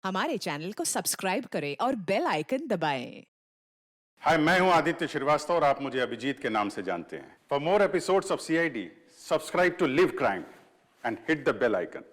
हमारे चैनल को सब्सक्राइब करें और बेल आइकन दबाएं। हाय, मैं हूं आदित्य श्रीवास्तव और आप मुझे अभिजीत के नाम से जानते हैं। For more episodes of CID, subscribe to live crime and hit the bell icon.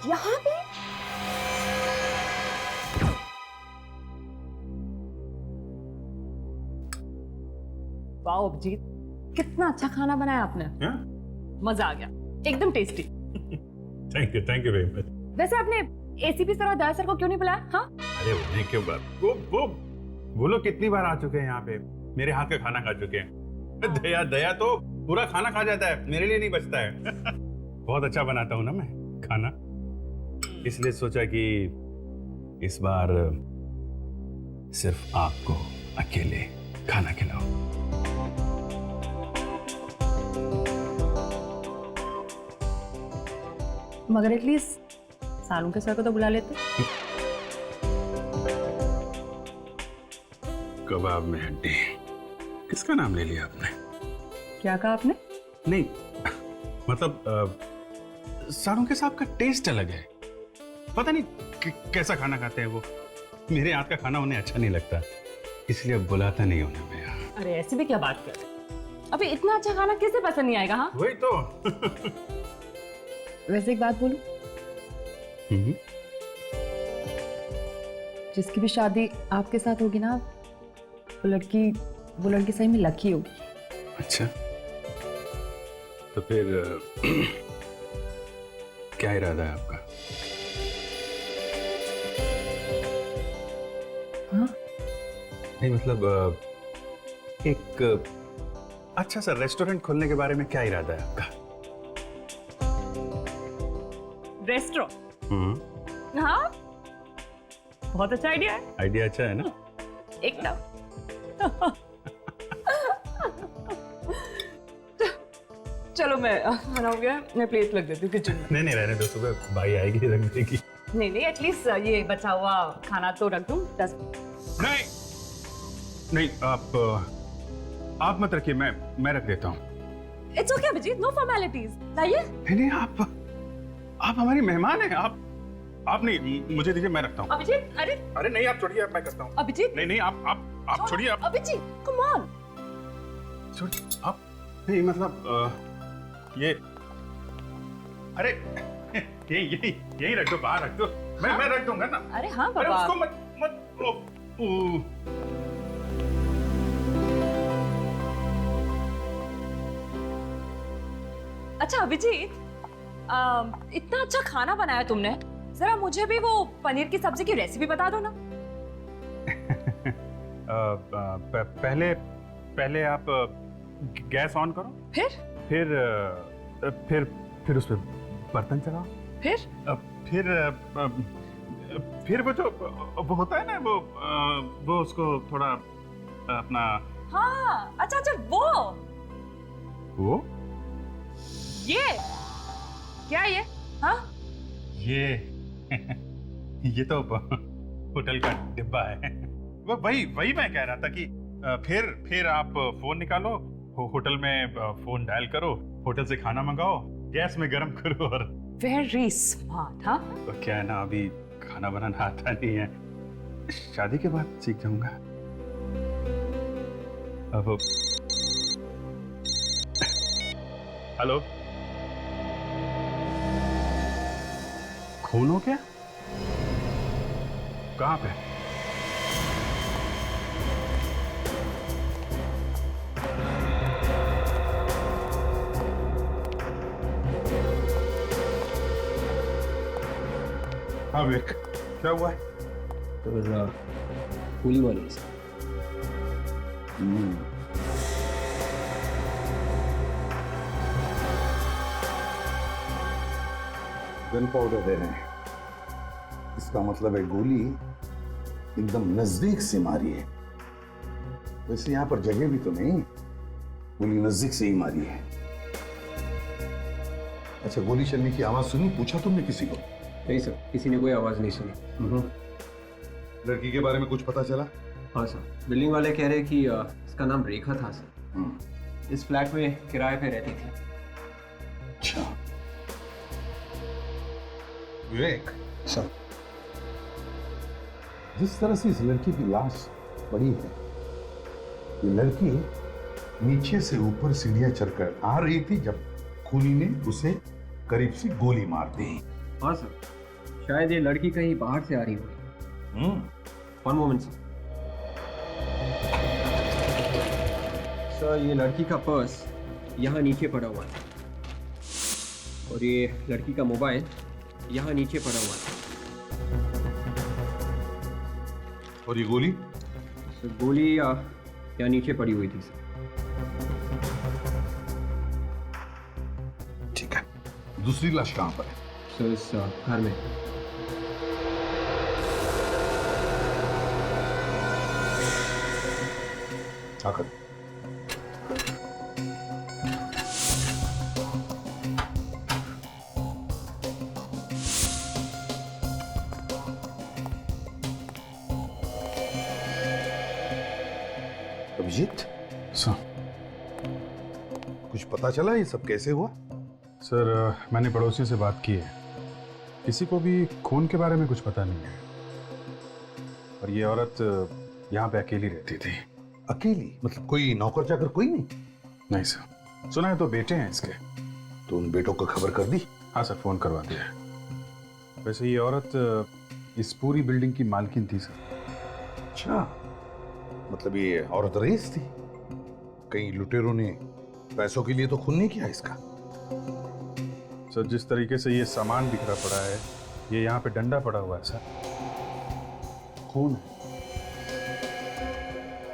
यहाँ पे वाओ अभिजीत, कितना अच्छा खाना बनाया आपने। मजा आ गया, एकदम tasty. Thank you very much. वैसे आपने एसीपी सर और दया सर को क्यों नहीं बुलाया? हाँ, अरे उन्हें क्यों बात, वो लोग कितनी बार आ चुके हैं यहाँ पे, मेरे हाथ का खाना खा चुके हैं। दया तो पूरा खाना खा जाता है, मेरे लिए नहीं बचता है। बहुत अच्छा बनाता हूँ ना मैं खाना, इसलिए सोचा कि इस बार सिर्फ आपको अकेले खाना खिलाऊं। मगर एटलीस्ट सालू के सर को तो बुला लेते। कबाब में हड्डी, किसका नाम ले लिया आपने? क्या कहा आपने? नहीं मतलब सारुंके साहब का टेस्ट अलग है, पता नहीं कैसा खाना खाते हैं वो। मेरे हाथ का खाना उन्हें अच्छा नहीं लगता, इसलिए बुलाता नहीं उन्हें मैं यहाँ। अरे ऐसी भी क्या बात कर रहे? अभी इतना अच्छा खाना किसे पसंद नहीं आएगा? हाँ वही तो। वैसे एक बात बोलूं, जिसकी भी शादी आपके साथ होगी ना, वो लड़की सही में लकी होगी। अच्छा, तो फिर क्या इरादा है आपका? हाँ? नहीं मतलब एक अच्छा सा रेस्टोरेंट खोलने के बारे में क्या इरादा है आपका? रेस्टोरेंट? हाँ, बहुत अच्छा आइडिया है। आइडिया अच्छा है ना? एकदम। चलो मैं खाना हो गया, मैं प्लेट रख देती हूँ किचन में। नहीं रहने दो, सुबह भाई आएगी रख देगी। नहीं एटलीस्ट ये बचा हुआ खाना तो रख दूँ 10। नहीं आप मत रखिए, मैं रख देता हूँ। It's okay Abhijeet, no formalities. लाइए। नहीं आप हमारी मेहमान हैं, आप नहीं, मुझे दीजिए, मैं रखता हूँ। अभिजीत, अरे नहीं, आप छोड़िए, मैं करता हूँ। अभिजीत, नहीं आप छोड़िए, आप अभिजीत कम ऑन। छोड़िए आप। नहीं मतलब ये, अरे यही रख दो, बाहर रख दो। मैं रख दूंगा ना। अरे हाँ अरे बाबा, उसको मत अच्छा अभिजीत, इतना अच्छा खाना बनाया तुमने, जरा मुझे भी वो पनीर की सब्जी की रेसिपी बता दो ना। पहले आप गैस ऑन करो, फिर उस पर बर्तन चलाओ, फिर वो जो वो होता है ना, वो उसको थोड़ा अपना। हाँ अच्छा वो ये क्या ये? हाँ ये ये तो होटल का डिब्बा है। वही वही मैं कह रहा था कि फिर आप फोन निकालो, होटल में फोन डायल करो, होटल से खाना मंगाओ, गैस में गर्म करो और वेरी स्मार्ट। हाँ, तो क्या है ना, अभी खाना बनाना आता नहीं है, शादी के बाद सीख जाऊंगा। अब हेलो, खून हो क्या? कहाँ पे? हाँ विवेक, क्या हुआ है? तो गोली मारी से। गन पाउडर दे रहे हैं, इसका मतलब है गोली एकदम नजदीक से मारी है। वैसे यहां पर जगह भी तो नहीं, गोली नजदीक से ही मारी है। अच्छा, गोली चलने की आवाज सुनी? पूछा तुमने किसी को? नहीं सर, किसी ने कोई आवाज नहीं सुनी। लड़की के बारे में कुछ पता चला? हाँ सर, बिल्डिंग वाले कह रहे कि इसका नाम रेखा था सर। इस फ्लैट में किराए पे रहती थी। अच्छा विवेक सर, जिस तरह से इस लड़की की लाश पड़ी है, ये लड़की नीचे से ऊपर सीढ़ियां चढ़कर आ रही थी जब खूनी ने उसे करीब से गोली मार दी। हाँ सर, शायद ये लड़की कहीं बाहर से आ रही होगी। वन मोमेंट सर, ये लड़की का पर्स यहाँ नीचे पड़ा हुआ है और ये लड़की का मोबाइल यहाँ नीचे पड़ा हुआ है। और ये गोली? सर, गोली यहाँ नीचे पड़ी हुई थी सर। ठीक है, दूसरी लाश कहां पर है? सर, इस घर में। आकर अभिजीत, सर कुछ पता चला ये सब कैसे हुआ? सर, मैंने पड़ोसियों से बात की है, किसी को भी खून के बारे में कुछ पता नहीं है और ये औरत यहाँ पे अकेली रहती थी। अकेली? मतलब कोई नौकर चाकर कोई नहीं? नहीं सर, सुना है तो बेटे हैं इसके। तो उन बेटों को खबर कर दी? हाँ सर, फोन करवा दिया। वैसे ये औरत इस पूरी बिल्डिंग की मालकिन थी सर। अच्छा, मतलब ये औरत रईस थी? कहीं लुटेरों ने पैसों के लिए तो खून नहीं किया इसका? सर, जिस तरीके से ये सामान बिखरा पड़ा है, ये यहाँ पे डंडा पड़ा हुआ है सर, खून है।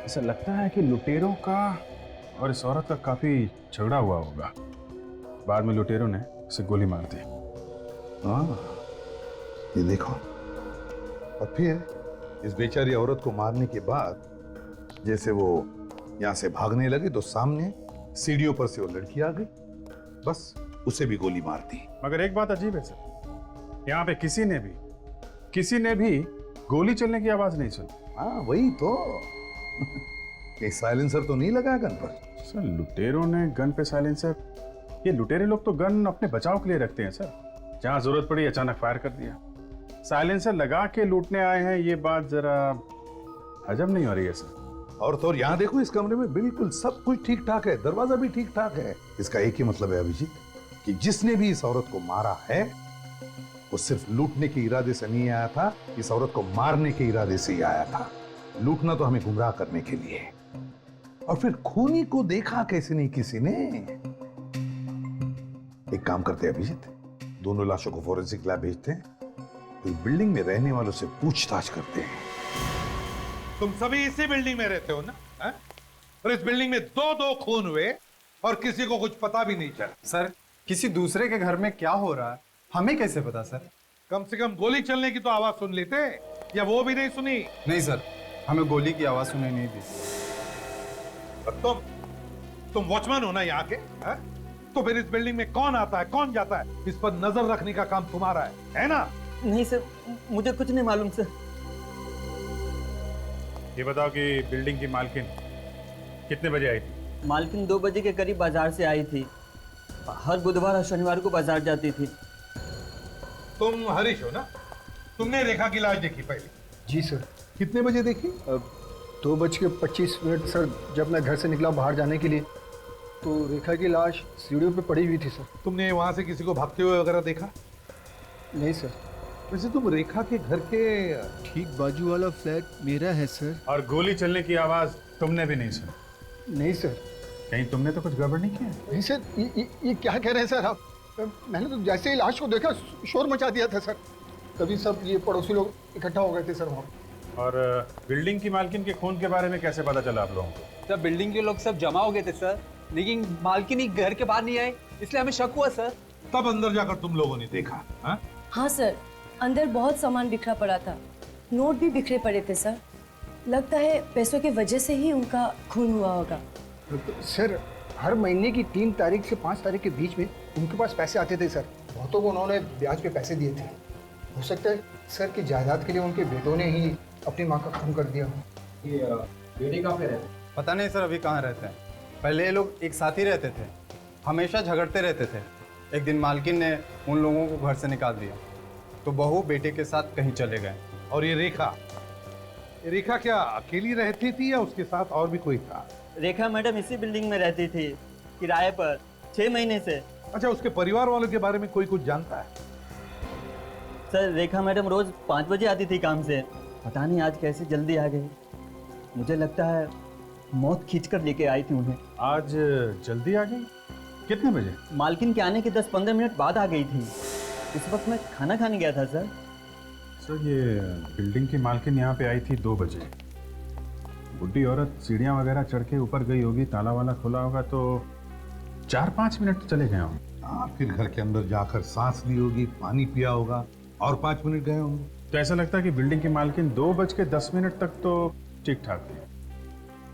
ऐसा लगता है कि लुटेरों का और इस औरत का काफी झगड़ा हुआ होगा, बाद में लुटेरों ने इसे गोली मार दी। हाँ, ये देखो। और फिर इस बेचारी औरत को मारने के बाद जैसे वो यहाँ से भागने लगे तो सामने सीढ़ियों पर से वो लड़की आ गई, बस उसे भी गोली मार दी। मगर एक बात अजीब है सर, यहाँ पे किसी ने भी गोली चलने की आवाज नहीं सुनी। हाँ वही तो। एक साइलेंसर तो नहीं लगा गन पर? सर, लुटेरों ने गन पे साइलेंसर? ये लुटेरे लोग तो गन अपने बचाव के लिए रखते हैं सर, जहां जरूरत पड़ी अचानक फायर कर दिया। साइलेंसर लगा के लूटने आए हैं, ये बात जरा अजब नहीं हो रही है सर? और तो यहाँ देखो, इस कमरे में बिल्कुल सब कुछ ठीक ठाक है, दरवाजा भी ठीक ठाक है। इसका एक ही मतलब है अभिजीत, कि जिसने भी इस औरत को मारा है वो सिर्फ लूटने के इरादे से नहीं आया था, इस औरत को मारने के इरादे से ही आया था। लूटना तो हमें गुमराह करने के लिए। और फिर खूनी को देखा कैसे नहीं किसी ने? एक काम करते हैं अभिजीत, दोनों लाशों को फोरेंसिक लैब भेजते हैं, तो बिल्डिंग में रहने वालों से पूछताछ करते हैं। तुम सभी इसी बिल्डिंग में रहते हो ना? है? और इस बिल्डिंग में दो खून हुए और किसी को कुछ पता भी नहीं चला। सर, किसी दूसरे के घर में क्या हो रहा है हमें कैसे पता सर? कम से कम गोली चलने की तो आवाज सुन लेते, या वो भी नहीं सुनी? नहीं सर, हमें गोली की आवाज सुनाई नहीं दी। और तुम वॉचमैन हो ना यहाँ के? है? तो फिर इस बिल्डिंग में कौन आता है कौन जाता है, इस पर नजर रखने का काम तुम्हारा है ना? नहीं सर, मुझे कुछ नहीं मालूम सर। ये बताओ कि बिल्डिंग की मालकिन कितने बजे आई थी? मालकिन 2 बजे के करीब बाजार से आई थी। हर बुधवार और शनिवार को बाजार जाती थी। तुम हरीश हो ना? तुमने रेखा की लाश देखी पहले? जी सर। कितने बजे देखी? 2:25 सर, जब मैं घर से निकला बाहर जाने के लिए तो रेखा की लाश सीढ़ियों पे पड़ी हुई थी सर। तुमने वहां से किसी को भागते हुए वगैरह देखा? नहीं सर। वैसे तुम रेखा के घर के ठीक बाजू वाला फ्लैट मेरा है सर। और गोली चलने की आवाज तुमने भी नहीं सुनी? नहीं सर। कहीं तुमने तो कुछ गड़बड़ नहीं किया? नहीं सर, ये क्या कह रहे हैं सर आप? मैंने तो जैसे ही लाश को देखा शोर मचा दिया था सर। तभी सब ये पड़ोसी लोग इकट्ठा हो गए थे सर वहाँ। और बिल्डिंग की मालकिन के खून के बारे में कैसे पता चला आप लोगों को? सर बिल्डिंग के लोग सब जमा हो गए थे सर, लेकिन मालकिन ही घर के बाहर नहीं आए, इसलिए हमें शक हुआ सर। तब अंदर जाकर तुम लोगों ने देखा? हाँ? हाँ सर, अंदर बहुत सामान बिखरा पड़ा था, नोट भी बिखरे पड़े थे सर। लगता है पैसों की वजह से ही उनका खून हुआ होगा। सर हर महीने की 3 तारीख से 5 तारीख के बीच में उनके पास पैसे आते थे सर। बहुतों को उन्होंने ब्याज पे पैसे दिए थे। हो सकता है सर की जायदाद के लिए उनके बेटों ने ही अपनी माँ का खून कर दिया। ये बेटे कहाँ पे रहते? पता नहीं सर अभी कहाँ रहते हैं। पहले ये लोग एक साथ ही रहते थे, हमेशा झगड़ते रहते थे। एक दिन मालकिन ने उन लोगों को घर से निकाल दिया तो बहू बेटे के साथ कहीं चले गए। और ये रेखा क्या अकेली रहती थी या उसके साथ और भी कोई था? रेखा मैडम इसी बिल्डिंग में रहती थी, किराए पर, 6 महीने से। अच्छा, उसके परिवार वालों के बारे में कोई कुछ जानता है? सर रेखा मैडम रोज 5 बजे आती थी काम से, पता नहीं आज कैसे जल्दी आ गई। मुझे लगता है मौत खींचकर लेके आई थी उन्हें। आज जल्दी आ गई? कितने बजे? मालकिन के आने के 10-15 मिनट बाद आ गई थी। इस वक्त मैं खाना खाने गया था सर। सर ये बिल्डिंग की मालकिन यहाँ पे आई थी 2 बजे। बुढ़ी औरत सीढ़ियाँ वगैरह चढ़ के ऊपर गई होगी, ताला वाला खुला होगा, तो 4-5 मिनट चले गए होंगे। हाँ, फिर घर के अंदर जाकर सांस ली होगी, पानी पिया होगा और 5 मिनट गए होंगे। तो ऐसा लगता है कि बिल्डिंग की मालकिन 2:10 तक तो ठीक ठाक थी।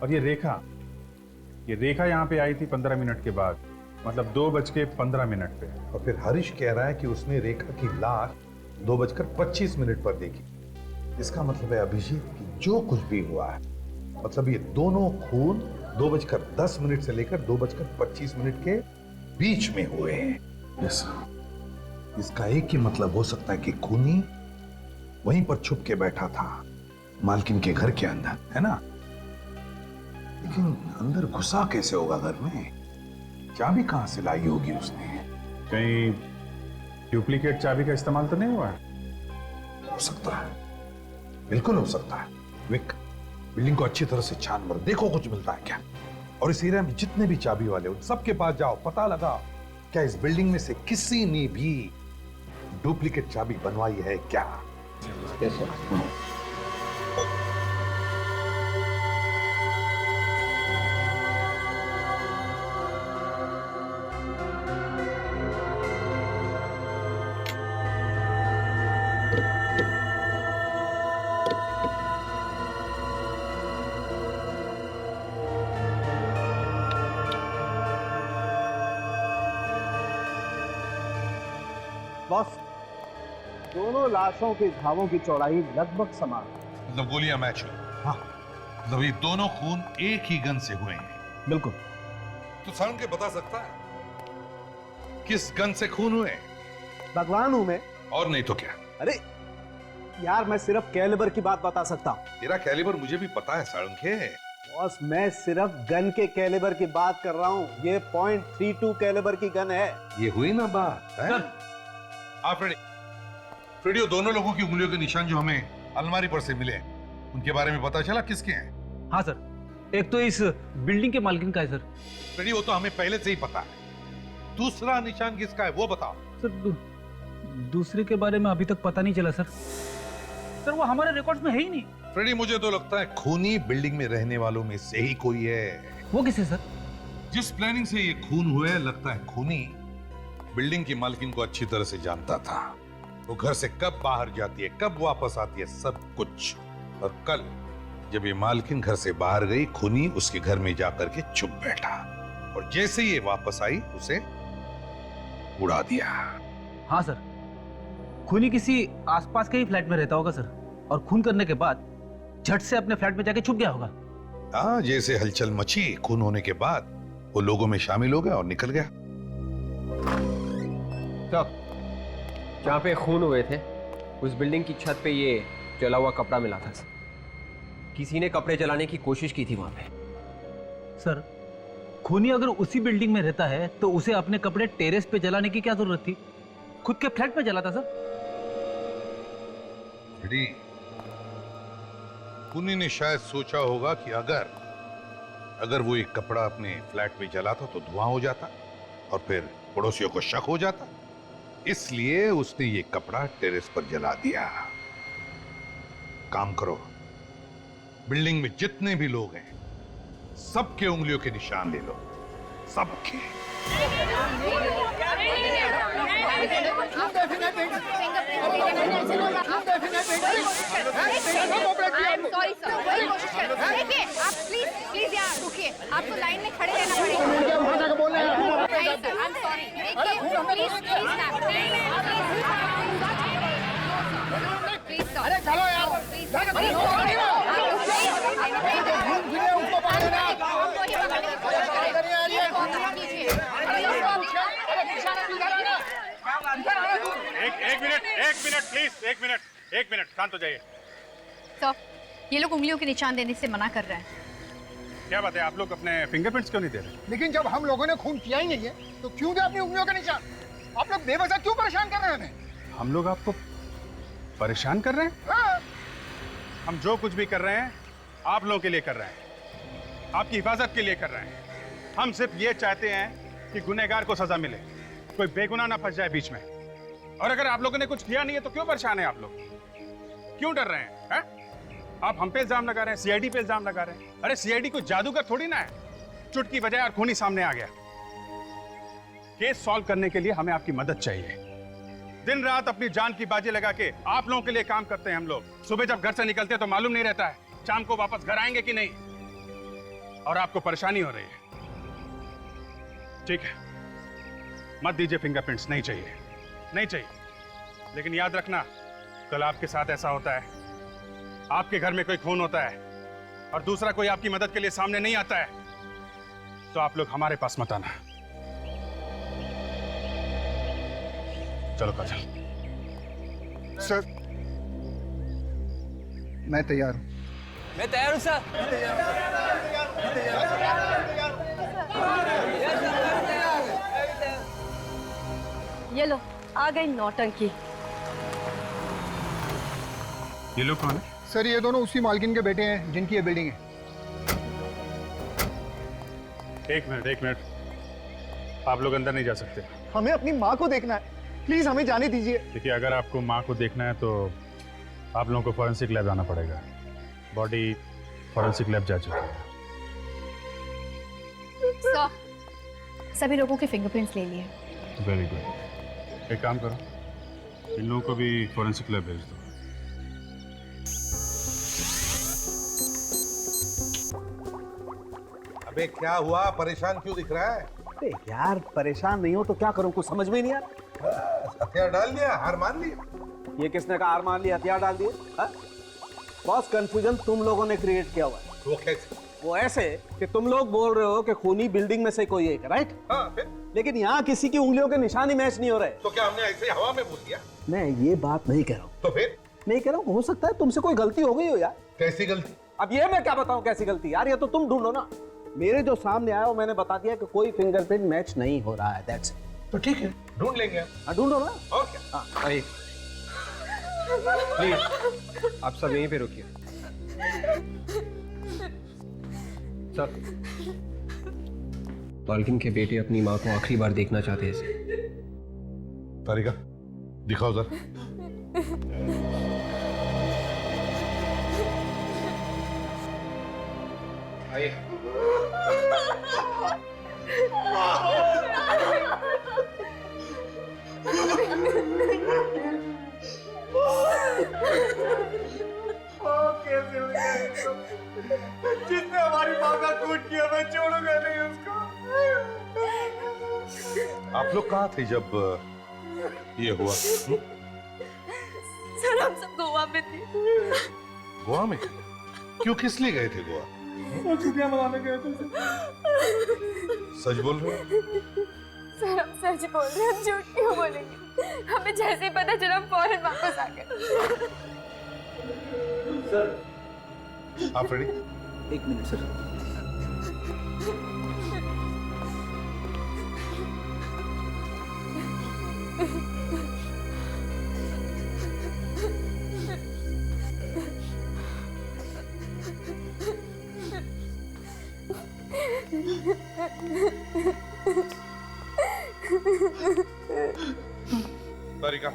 और ये रेखा यहाँ पे आई थी 15 मिनट के बाद, मतलब 2:15 पे। और फिर हरीश कह रहा है कि उसने रेखा की लाश 2:25 पर देखी। इसका मतलब है अभिजीत कि जो कुछ भी हुआ है, मतलब ये दोनों खून 2:10 से लेकर 2:25 के बीच में हुए हैं। यस, इसका एक ही मतलब हो सकता है कि खूनी वहीं पर छुप के बैठा था मालकिन के घर के अंदर, है ना? लेकिन अंदर घुसा कैसे होगा घर में? चाबी कहां से लाई होगी उसने? कहीं डुप्लीकेट चाबी का इस्तेमाल तो नहीं हुआ है? हो सकता है, बिल्कुल हो सकता है। विक, बिल्डिंग को अच्छी तरह से छान मारो, देखो कुछ मिलता है क्या। और इस एरिया में जितने भी चाबी वाले हो सबके पास जाओ, पता लगाओ क्या इस बिल्डिंग में से किसी ने भी डुप्लीकेट चाबी बनवाई है क्या। Yes sir. बॉस, दोनों लाशों के घावों की चौड़ाई लगभग समान है। मतलब गोलियां मैच हुई? हाँ, मतलब ये दोनों खून एक ही गन से हुए हैं। बिल्कुल। तो साउंड के बता सकता है किस गन से खून हुए? भगवान हूं मैं। और नहीं तो क्या? अरे यार, मैं सिर्फ कैलिबर की बात बता सकता हूं। तेरा कैलिबर मुझे भी पता है साळुंखे। बॉस, मैं सिर्फ गन के कैलिबर की बात कर रहा हूं। ये .32 कैलिबर की गन है। ये हुई ना बात है? हाँ फ्रेडी, दोनों लोगों की उंगलियों के निशान जो हमें अलमारी पर से मिले, उनके बारे में पता चला किसके हैं? हाँ सर, एक तो इस बिल्डिंग के मालकिन का है सर। फ्रेडी, वो तो हमें पहले से ही पता है। दूसरा निशान किसका है वो बताओ। सर दूसरे के बारे में अभी तक पता नहीं चला सर। सर वो हमारे रिकॉर्ड्स में है ही नहीं। फ्रेडी, मुझे तो लगता है खूनी बिल्डिंग में रहने वालों में से ही कोई है। वो किसे सर? जिस प्लानिंग से ये खून हुए, लगता है खूनी बिल्डिंग की मालकिन को अच्छी तरह से जानता था। वो घर से कब बाहर जाती है, कब वापस आती है, सब कुछ। और कल जब ये मालकिन घर से बाहर गई, खूनी उसके घर में जाकर के चुप बैठा और जैसे ही ये वापस आई उसे उड़ा दिया। हाँ सर, खूनी किसी आसपास के ही फ्लैट में रहता होगा सर, और खून करने के बाद झट से अपने फ्लैट में जाके छुप गया होगा। हाँ, जैसे हलचल मची खून होने के बाद वो लोगों में शामिल हो गया और निकल गया। तो जहाँ पे खून हुए थे उस बिल्डिंग की छत पे ये जला हुआ कपड़ा मिला था। किसी ने कपड़े जलाने की कोशिश की थी वहां पे। सर, खूनी अगर उसी बिल्डिंग में रहता है तो उसे अपने कपड़े टेरेस पे जलाने की क्या जरूरत थी? खुद के फ्लैट में जला था सर। खूनी ने शायद सोचा होगा कि अगर वो एक कपड़ा अपने फ्लैट में जलाता तो धुआं हो जाता और फिर पड़ोसियों को शक हो जाता, इसलिए उसने ये कपड़ा टेरेस पर जला दिया। काम करो, बिल्डिंग में जितने भी लोग हैं सबके उंगलियों के निशान ले लो, सबके। देखिए आप प्लीज यहाँ रुकिए, आपको लाइन में खड़े रहना पड़ेगा। अरे चलो यार, एक मिनट शांत हो जाइए। तो ये लोग उंगलियों के निशान देने से मना कर रहे हैं। क्या बात है, आप लोग अपने फिंगरप्रिंट्स क्यों नहीं दे रहे? लेकिन जब हम लोगों ने खून किया ही नहीं है तो क्यों दे अपनी उंगलियों के निशान? आप लोग बेवजह क्यों परेशान कर रहे हैं हमें? हम लोग आपको परेशान कर रहे हैं? हाँ। हम जो कुछ भी कर रहे हैं आप लोगों के लिए कर रहे हैं, आपकी हिफाजत के लिए कर रहे हैं। हम सिर्फ ये चाहते हैं कि गुनहगार को सजा मिले, कोई बेगुनाह ना फंस जाए बीच में। और अगर आप लोगों ने कुछ किया नहीं है तो क्यों परेशान है आप लोग? क्यों डर रहे हैं, हैं? आप हम पे इल्जाम लगा रहे हैं, सीआईडी पे इल्जाम लगा रहे हैं। अरे सीआईडी कोई जादूगर थोड़ी ना है, चुटकी बजाए और खूनी सामने आ गया। केस सॉल्व करने के लिए हमें आपकी मदद चाहिए। दिन रात अपनी जान की बाजी लगा के आप लोगों के लिए काम करते हैं हम लोग। सुबह जब घर से निकलते हैं तो मालूम नहीं रहता है शाम को वापस घर आएंगे कि नहीं, और आपको परेशानी हो रही है। ठीक है, मत दीजिए फिंगरप्रिंट्स, नहीं चाहिए, नहीं चाहिए। लेकिन याद रखना, कल आपके साथ ऐसा होता है, आपके घर में कोई खून होता है और दूसरा कोई आपकी मदद के लिए सामने नहीं आता है, तो आप लोग हमारे पास मत आना। चलो काजल। सर, मैं तैयार हूँ। मैं तैयार हूँ सर। ये लो, आ गई नौटंकी। ये लोग कौन है? सर, ये दोनों उसी मालकिन के बेटे हैं जिनकी ये बिल्डिंग है। एक मिनट, आप लोग अंदर नहीं जा सकते। हमें अपनी माँ को देखना है, प्लीज हमें जाने दीजिए। देखिए, अगर आपको माँ को देखना है तो आप लोगों को फॉरेंसिक लैब जाना पड़ेगा। बॉडी फॉरेंसिक लैब जा चुकी है। सभी लोगों के फिंगरप्रिंट्स ले लिए। Very good. एक काम करो, इन लोगों को भी फॉरेंसिक लैब भेज दो। अबे क्या हुआ, परेशान क्यों दिख रहा है? अरे यार, परेशान नहीं हो तो क्या करूं, कुछ समझ में ही नहीं आ रहा। हथियार डाल दिया, हार मान ली। ये किसने कहा हार मान ली, हथियार डाल दिए? बॉस, कंफ्यूजन तुम लोगों ने क्रिएट किया हुआ है। वो कैसे? वो ऐसे कि तुम लोग बोल रहे हो कि खूनी बिल्डिंग में से कोई एक, राइट? हाँ, फिर? लेकिन यहाँ किसी की उंगलियों के निशान ही मैच नहीं हो रहे। तो क्या हमने ऐसे हवा में बोल दिया? मैं ये बात नहीं कह रहा हूँ। तो फिर? नहीं कह रहा हूँ, हो सकता है तुमसे कोई गलती हो गई हो यार। कैसी गलती? अब ये मैं क्या बताऊँ कैसी गलती यार, ये तो तुम ढूंढो ना। मेरे जो सामने आया वो मैंने बता दिया कि कोई फिंगरप्रिंट मैच नहीं हो रहा है, दैट्स इट। तो ठीक है, ढूंढ लेंगे। हाँ, ढूंढो ना। और क्या? आइए प्लीज, आप सब यहीं पे रुकिए। सर, मालकिन के बेटे अपनी माँ को आखिरी बार देखना चाहते हैं। तारिका, दिखाओ जरा। आइए। जिसने हमारी माँ का खून किया, मैं छोड़ूंगा नहीं उसको। आप लोग कहाँ थे जब ये हुआ? सर, हम सब गोवा में थे। गोवा में? क्यों, किस लिए गए थे गोवा? छुट्टियां मनाने गए थे। सच बोल रहे हो? सर हम सच बोल रहे हैं, हम झूठ क्यों बोलेंगे? हमें जैसे ही पता चला हम फौरन वापस आ गए। सर आप रेडी? 1 minute sir. तारिका,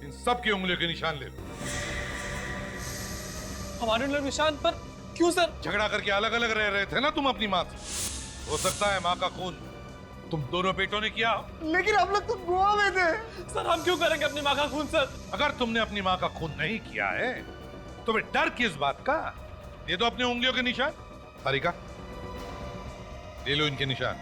इन सब की उंगलियों के निशान ले लो। हमारे निशान पर क्यों सर? झगड़ा करके अलग अलग रह रहे थे ना तुम अपनी माँ से। हो सकता है माँ का खून तुम दोनों बेटों ने किया। लेकिन हम लोग तो गोवा में थे। सर हम क्यों करेंगे अपनी माँ का खून सर? अगर तुमने अपनी माँ का खून नहीं किया है तो फिर डर किस बात का? ये तो अपनी उंगलियों के निशान। तारिका, ले लो इनके निशान।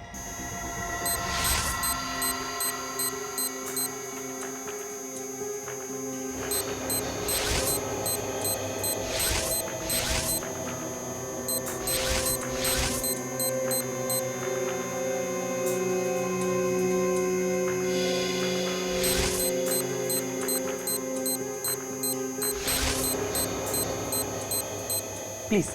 प्लीज।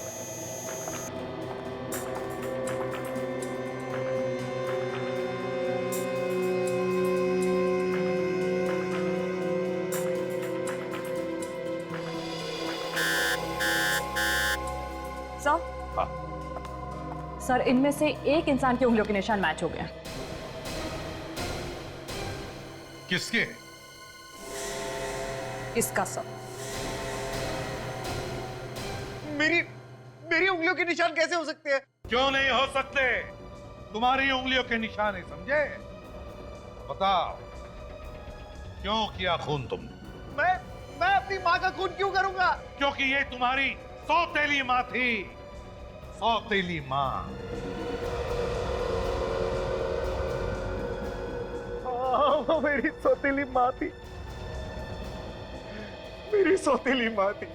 सर, सर इनमें से एक इंसान की उंगलियों के निशान मैच हो गए। किसके? इसका सर। मेरी उंगलियों के निशान कैसे हो सकते हैं? क्यों नहीं हो सकते? तुम्हारी उंगलियों के निशान है, समझे? बताओ, क्यों किया खून तुमने? मैं अपनी माँ का खून क्यों करूंगा? क्योंकि ये तुम्हारी सौतेली माँ थी। सौतेली माँ। हाँ, मेरी सौतेली माँ थी। मेरी सौतेली माँ थी।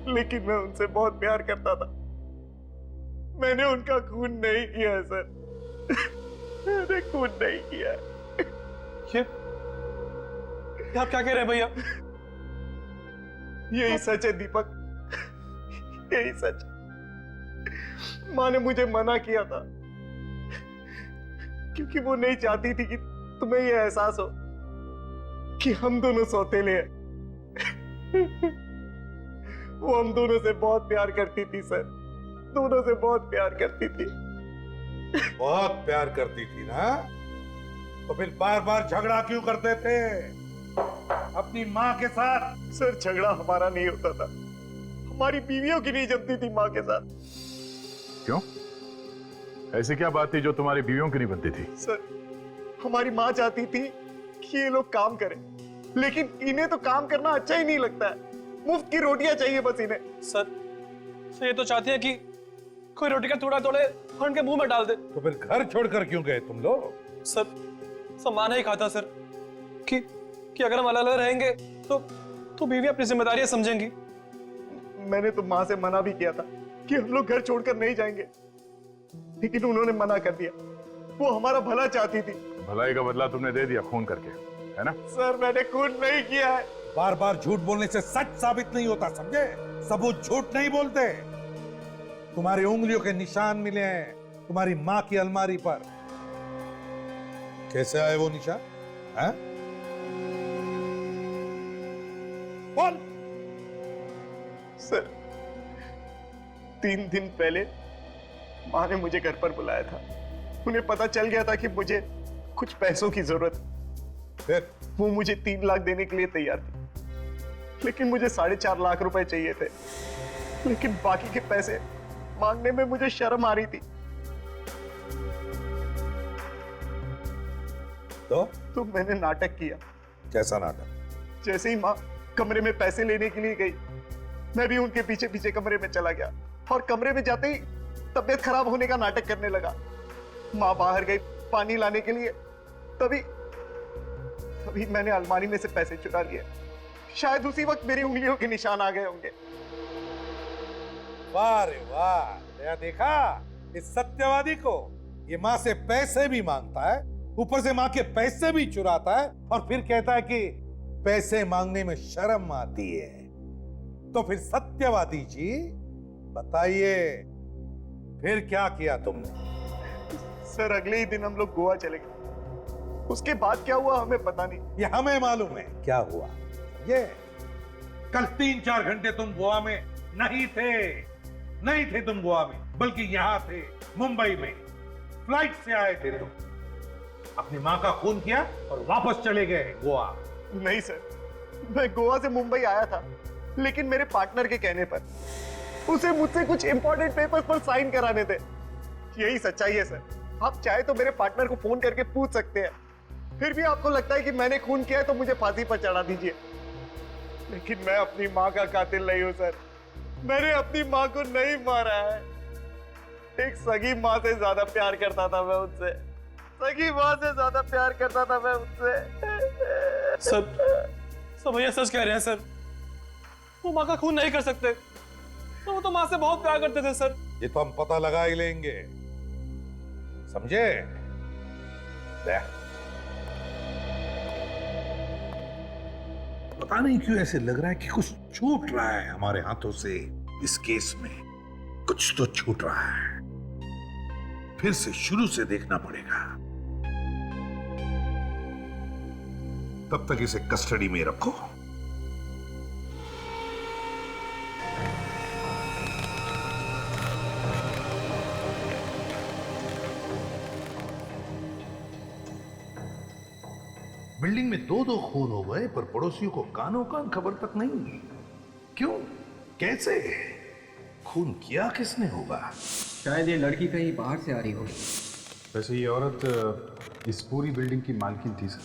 लेकिन मैं उनसे बहुत प्यार करता था। मैंने उनका खून नहीं किया है सर। मैंने खून नहीं किया। ये आप क्या कह रहे हैं भैया? यही सच है दीपक, यही सच। माँ ने मुझे मना किया था क्योंकि वो नहीं चाहती थी कि तुम्हें यह एहसास हो कि हम दोनों सौतेले हैं। वो हम दोनों से बहुत प्यार करती थी सर, दोनों से बहुत प्यार करती थी। बहुत प्यार करती थी ना? तो फिर बार बार झगड़ा क्यों करते थे अपनी माँ के साथ? सर झगड़ा हमारा नहीं होता था, हमारी बीवियों की नहीं जमती थी माँ के साथ। क्यों? ऐसी क्या बात थी जो तुम्हारी बीवियों की नहीं बनती थी? सर हमारी माँ चाहती थी कि ये लोग काम करें, लेकिन इन्हें तो काम करना अच्छा ही नहीं लगता है। मुफ्त की रोटियां चाहिए बस इन्हें। सर ये तो चाहते हैं कि कोई रोटी का टुकड़ा तोड़े और उनके मुंह में डाल दे। तो फिर घर छोड़कर क्यों गए तुम लोग? सर माना ही खाता सर कि अगर हम अलग अलग रहेंगे तो बीवी अपनी जिम्मेदारियां समझेंगी। मैंने तो माँ से मना भी किया था कि हम लोग घर छोड़कर नहीं जाएंगे, लेकिन उन्होंने मना कर दिया। वो हमारा भला चाहती थी। भलाई का बदला तुमने दे दिया खून करके, है ना? सर मैंने खून नहीं किया है। बार बार झूठ बोलने से सच साबित नहीं होता, समझे? सबूत झूठ नहीं बोलते। तुम्हारी उंगलियों के निशान मिले हैं तुम्हारी माँ की अलमारी पर। कैसे आए वो निशान? हैं? बोल। सर 3 दिन पहले माँ ने मुझे घर पर बुलाया था। उन्हें पता चल गया था कि मुझे कुछ पैसों की जरूरत। फिर वो मुझे 3 लाख देने के लिए तैयार थी, लेकिन मुझे 4.5 लाख रुपए चाहिए थे। लेकिन बाकी के पैसे मांगने में मुझे शर्म आ रही थी। तो मैंने नाटक किया। कैसा नाटक? जैसे ही माँ कमरे में पैसे लेने के लिए गई, मैं भी उनके पीछे पीछे कमरे में चला गया और कमरे में जाते ही तबीयत खराब होने का नाटक करने लगा। माँ बाहर गई पानी लाने के लिए, तभी मैंने अलमारी में से पैसे चुरा लिए। शायद उसी वक्त मेरी उंगलियों के निशान आ गए होंगे। वाह रे वाह, दया देखा इस सत्यवादी को? ये माँ से पैसे भी मांगता है, ऊपर से माँ के पैसे भी चुराता है, और फिर कहता है कि पैसे मांगने में शर्म आती है। तो फिर सत्यवादी जी बताइए, फिर क्या किया तुमने? सर अगले ही दिन हम लोग गोवा चले गए। उसके बाद क्या हुआ हमें पता नहीं। ये हमें मालूम है क्या हुआ। ये कल 3-4 घंटे तुम गोवा में नहीं थे तुम गोवा में, बल्कि यहां थे मुंबई में। फ्लाइट से आए थे तुम, अपनी मां का खून किया और वापस चले गए गोवा। नहीं सर, मैं गोवा से मुंबई आया था, लेकिन मेरे पार्टनर के कहने पर उसे मुझसे कुछ इंपॉर्टेंट पेपर्स पर साइन कराने थे। यही सच्चाई है सर। आप चाहे तो मेरे पार्टनर को फोन करके पूछ सकते हैं। फिर भी आपको लगता है कि मैंने खून किया है तो मुझे फांसी पर चढ़ा दीजिए, लेकिन मैं अपनी मां का कातिल नहीं हूं सर। मैंने अपनी मां को नहीं मारा है। एक सगी मां से ज्यादा प्यार करता था मैं उससे। सगी मां से ज्यादा प्यार करता था मैं उससे। सर भैया सच कह रहे हैं सर। वो मां का खून नहीं कर सकते। तो वो तो मां से बहुत प्यार करते थे सर। ये तो हम पता लगा ही लेंगे, समझे? पता नहीं क्यों ऐसे लग रहा है कि कुछ छूट रहा है हमारे हाथों से। इस केस में कुछ तो छूट रहा है। फिर से शुरू से देखना पड़ेगा। तब तक इसे कस्टडी में रखो। बिल्डिंग में 2-2 खून हो गए, पर पड़ोसियों को कानों कान खबर तक नहीं। क्यों? कैसे? खून किया किसने होगा? शायद ये लड़की कहीं बाहर से आ रही होगी। वैसे ये औरत इस पूरी बिल्डिंग की मालकिन थी सर।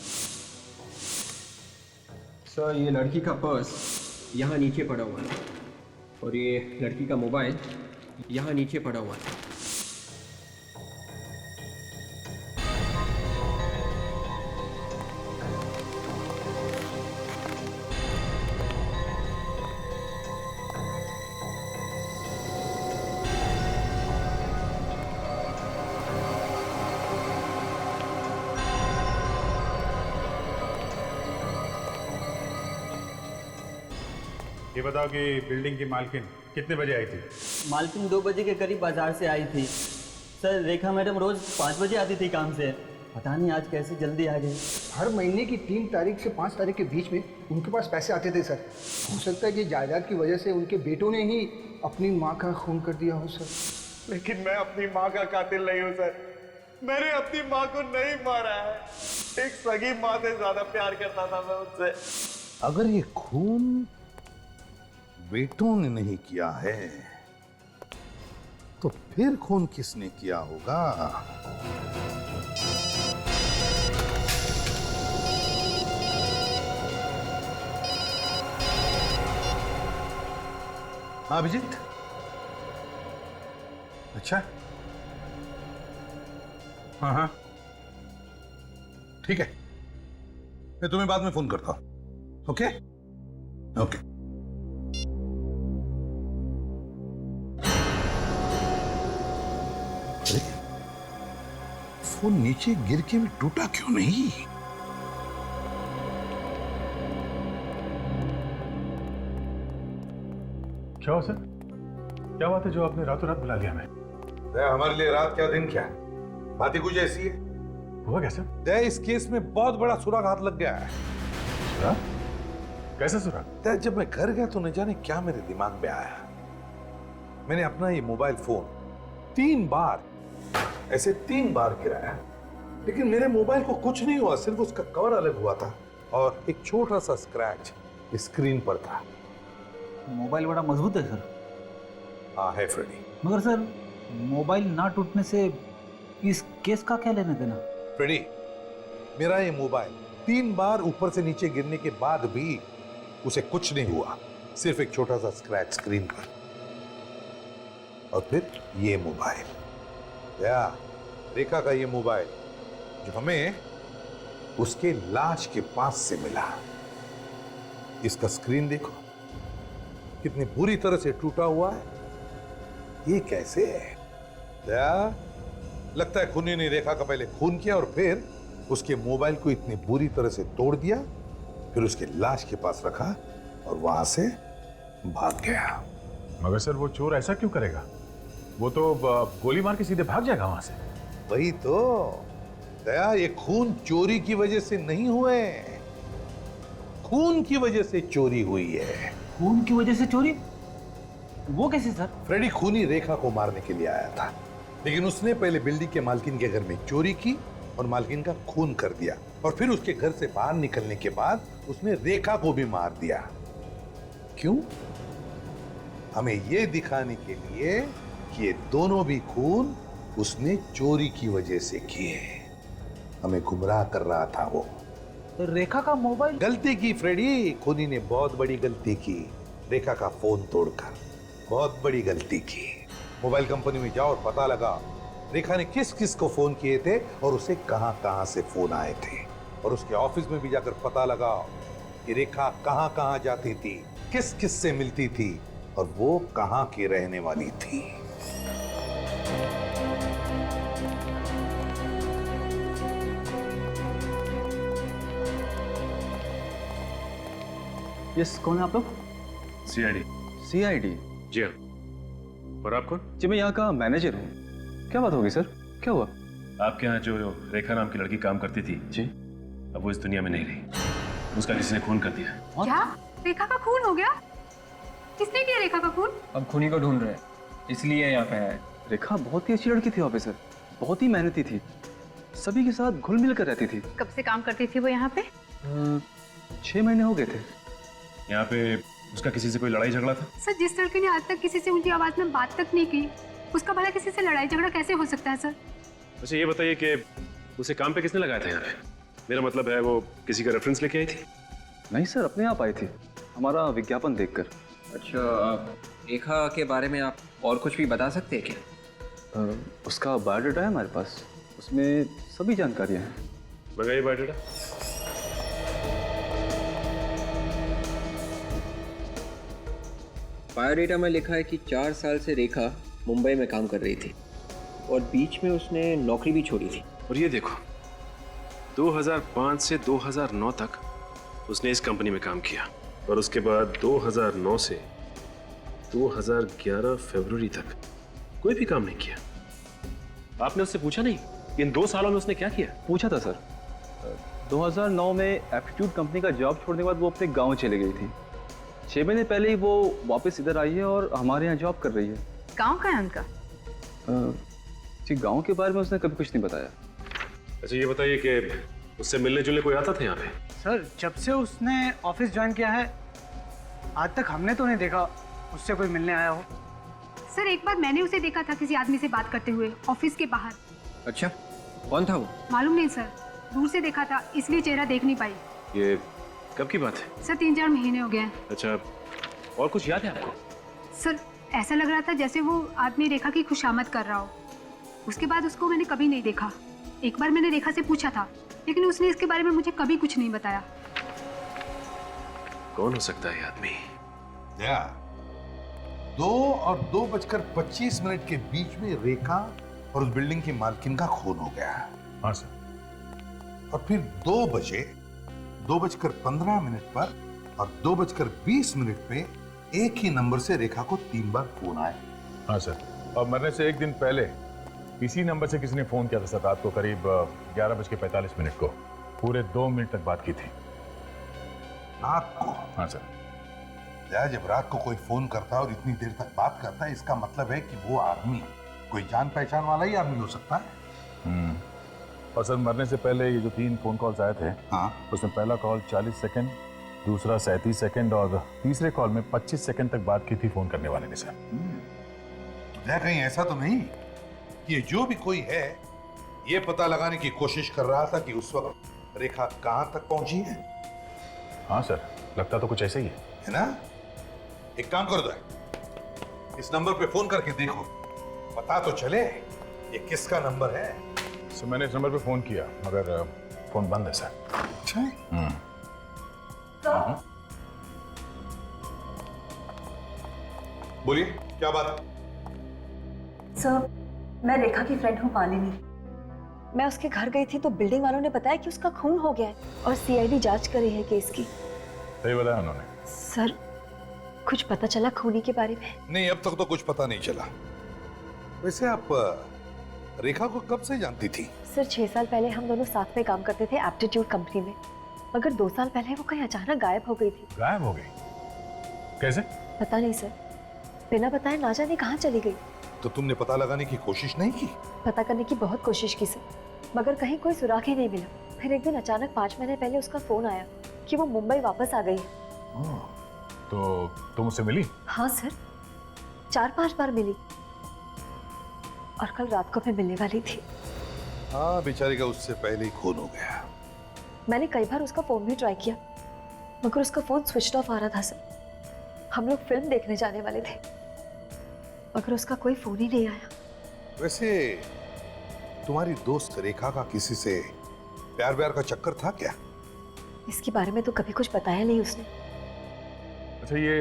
सर ये लड़की का पर्स यहाँ नीचे पड़ा हुआ है, और ये लड़की का मोबाइल यहाँ नीचे पड़ा हुआ है। ये बताओ कि बिल्डिंग की मालकिन कितने बजे आई थी? मालकिन 2 बजे के करीब बाजार से आई थी सर। रेखा मैडम रोज 5 बजे आती थी काम से। पता नहीं आज कैसे जल्दी आ गई। हर महीने की 3 तारीख से 5 तारीख के बीच में उनके पास पैसे आते थे सर। हो सकता है कि जायदाद की वजह से उनके बेटों ने ही अपनी माँ का खून कर दिया हो सर। लेकिन मैं अपनी माँ का कातिल नहीं हूँ सर। मैंने अपनी माँ को नहीं मारा है। एक सगी माँ से ज्यादा प्यार करता था मैं उससे। अगर ये खून बेटों ने नहीं किया है, तो फिर खून किसने किया होगा? हाँ अभिजीत, अच्छा हाँ ठीक है, मैं तुम्हें बाद में फोन करता हूं। Okay okay. फोन नीचे गिर के भी टूटा क्यों नहीं? क्या हो सर? क्या बात है जो आपने रातों रात बुला लिया हमें? हमारे लिए रात क्या दिन क्या, बात ही कुछ ऐसी है। हुआ कैसे? दया इस केस में बहुत बड़ा सुराग हाथ लग गया है। सुराग? कैसे सुराग? दया जब मैं घर गया तो न जाने क्या मेरे दिमाग में आया। मैंने अपना ये मोबाइल फोन 3 बार ऐसे 3 बार गिराया, लेकिन मेरे मोबाइल को कुछ नहीं हुआ, सिर्फ उसका कवर अलग हुआ था और एक छोटा सा स्क्रैच स्क्रीन पर था। मोबाइल बड़ा मजबूत है सर। हाँ है फ्रेडी। मगर सर मोबाइल ना टूटने से इस केस का क्या लेना देना? फ्रेडी, मेरा ये मोबाइल 3 बार ऊपर से नीचे गिरने के बाद भी उसे कुछ नहीं हुआ, सिर्फ एक छोटा सा स्क्रैच स्क्रीन पर। और फिर ये मोबाइल, या रेखा का ये मोबाइल जो हमें उसके लाश के पास से मिला। इसका स्क्रीन देखो, कितनी बुरी तरह से टूटा हुआ है। ये कैसे है? दया, लगता है खूनी ने रेखा का पहले खून किया और फिर उसके मोबाइल को इतनी बुरी तरह से तोड़ दिया, फिर उसके लाश के पास रखा और वहां से भाग गया। मगर सर वो चोर ऐसा क्यों करेगा? वो तो गोली मार के सीधे भाग जाएगा वहां से। वही तो दया, ये खून चोरी की वजह से नहीं हुए, खून की वजह से चोरी हुई है। खून की वजह से चोरी? वो कैसे सर? फ्रेडी खूनी रेखा को मारने के लिए आया था, लेकिन उसने पहले बिल्डिंग के मालकिन के घर में चोरी की और मालकिन का खून कर दिया, और फिर उसके घर से बाहर निकलने के बाद उसने रेखा को भी मार दिया। क्यों? हमें यह दिखाने के लिए कि ये दोनों भी खून उसने चोरी की वजह से किए। हमें गुमराह कर रहा था वो। तो रेखा का मोबाइल? गलती की फ्रेडी, खूनी ने बहुत बड़ी गलती की, रेखा का फोन तोड़कर बहुत बड़ी गलती की। मोबाइल कंपनी में जाओ और पता लगा रेखा ने किस किस को फोन किए थे और उसे कहां कहां से फोन आए थे, और उसके ऑफिस में भी जाकर पता लगा कि रेखा कहां कहां जाती थी, किस किस से मिलती थी और वो कहां की रहने वाली थी। यस, कौन है आप लोग? सीआईडी। सीआईडी? जी हाँ। और आप कौन? जी मैं यहाँ का मैनेजर हूँ। क्या बात होगी सर, क्या हुआ? आपके यहाँ जो रेखा नाम की लड़की काम करती थी जी, अब वो इस दुनिया में नहीं रही। उसका किसी ने खून कर दिया। क्या? रेखा का खून हो गया? किसने किया रेखा का खून? अब खूनी को ढूंढ रहे हैं, इसलिए यहाँ पे आए। रेखा बहुत ही अच्छी लड़की थी ऑफिसर, बहुत ही मेहनती थी, सभी के साथ घुल मिल कर रहती थी। कब से काम करती थी वो यहाँ पे? 6 महीने हो गए थे। यहाँ पे उसका किसी से कोई लड़ाई झगड़ा था? सर, जिस लड़के ने आज तक किसी से ऊंची आवाज में बात तक नहीं की, उसका भला किसी से लड़ाई झगड़ा कैसे हो सकता है सर? अच्छा ये बताइए कि उसे काम पे किसने लगाया था यहाँ पे? मेरा मतलब है वो किसी का रेफरेंस लेके आई थी? नहीं सर, अपने आप आई थी, हमारा विज्ञापन देखकर। अच्छा, रेखा के बारे में आप और कुछ भी बता सकते हैं क्या? उसका बायोडाटा है हमारे पास, उसमें सभी जानकारियाँ हैं। मंगाइए बायोडाटा। बायोडेटा में लिखा है कि 4 साल से रेखा मुंबई में काम कर रही थी और बीच में उसने नौकरी भी छोड़ी थी। और ये देखो, 2005 से 2009 तक उसने इस कंपनी में काम किया, और उसके बाद 2009 से 2011 फरवरी तक कोई भी काम नहीं किया। आपने उससे पूछा नहीं कि इन 2 सालों में उसने क्या किया? पूछा था सर। 2009 में एप्टीट्यूड कंपनी का जॉब छोड़ने के बाद वो अपने गांव चली गई थी। 6 महीने पहले ही वो वापस इधर आई है और हमारे यहाँ जॉब कर रही है। गाँव का है उनका? जी, गांव के बारे में उसने कभी कुछ नहीं बताया। अच्छा ये बताइए कि उससे मिलने जुलने कोई आता था यहाँ पे? सर, जब से उसने ऑफिस ज्वाइन किया है आज तक हमने तो नहीं देखा उससे कोई मिलने आया हो। सर, एक बार मैंने उसे देखा था किसी आदमी से बात करते हुए ऑफिस के बाहर। अच्छा, कौन था वो? मालूम नहीं सर, दूर से देखा था इसलिए चेहरा देख नहीं पाई। ये कब की बात है? सर, 3-4 महीने हो गए हैं। अच्छा, और कुछ याद है आपको? सर, ऐसा लग रहा था जैसे वो आदमी रेखा की खुशामद कर रहा हो। उसके बाद उसको मैंने कभी नहीं देखा। एक बार मैंने रेखा से पूछा था, लेकिन उसने इसके बारे में मुझे कभी कुछ नहीं बताया। कौन हो सकता है आदमी? 2 और 2:25 के बीच में रेखा और उस बिल्डिंग की मालकिन का खून हो गया। हाँ सर। और फिर 2 बजे 2:15 पर और 2:20 पे एक ही नंबर से रेखा को 3 बार फोन आए। हाँ सर, और मरने से 1 दिन पहले इसी नंबर से किसी ने फोन किया था सर, रात को करीब 11:45 को। पूरे 2 मिनट तक बात की थी। रात को? हाँ सर। जब रात को कोई फोन करता है और इतनी देर तक बात करता है, इसका मतलब है कि वो आदमी कोई जान पहचान वाला ही आदमी हो सकता है। और सर मरने से पहले ये जो 3 फोन कॉल्स आए थे, हाँ, उसमें पहला कॉल 40 सेकंड, दूसरा 37 सेकंड और तीसरे कॉल में 25 सेकंड तक बात की थी फोन करने वाले ने सर। तो कहीं ऐसा तो नहीं कि ये जो भी कोई है ये पता लगाने की कोशिश कर रहा था कि उस वक्त रेखा कहां तक पहुंची है? हाँ सर, लगता तो कुछ ऐसे ही है ना? एक काम कर दो, इस नंबर पे फोन करके देखो, पता तो चले ये किसका नंबर है। सर मैंने इस नंबर पे फोन किया मगर फोन बंद है सर। अच्छा, बोलिए क्या बात? सर, मैं रेखा की फ्रेंड हूँ मालिनी। मैं उसके घर गई थी तो बिल्डिंग वालों ने बताया कि उसका खून हो गया है और सीआईडी जांच कर रही है केस की। सही बताया उन्होंने? सर, कुछ पता चला खूनी के बारे में? नहीं, अब तक तो कुछ पता नहीं चला। वैसे आप रेखा को कब से जानती थी? सर, 6 साल पहले हम दोनों साथ में काम करते थे एप्टीट्यूड कंपनी में, मगर 2 साल पहले वो कहीं अचानक गायब हो गई थी। गायब हो गई? कैसे? पता नहीं सर, बिना बताए ना जाने कहाँ चली गई। तो तुमने पता लगाने की कोशिश नहीं की? पता करने की बहुत कोशिश की सर, मगर कहीं कोई सुराग ही नहीं मिला। फिर एक दिन अचानक 5 महीने पहले उसका फोन आया कि वो मुंबई वापस आ गई है। तो तुम उससे मिली? हाँ सर, 4-5 बार मिली और कल रात को मैं मिलने वाली थी। हाँ, बेचारी का उससे पहले ही खून हो गया। मैंने कई बार उसका फोन भी ट्राई किया, मगर उसका फोन स्विच ऑफ आ रहा था सर। हम लोग फिल्म देखने जाने वाले थे, मगर उसका कोई फोन ही नहीं आया। वैसे तुम्हारी दोस्त रेखा का किसी से प्यार व्यार का चक्कर था क्या? इसके बारे में तो कभी कुछ बताया नहीं उसने। अच्छा, ये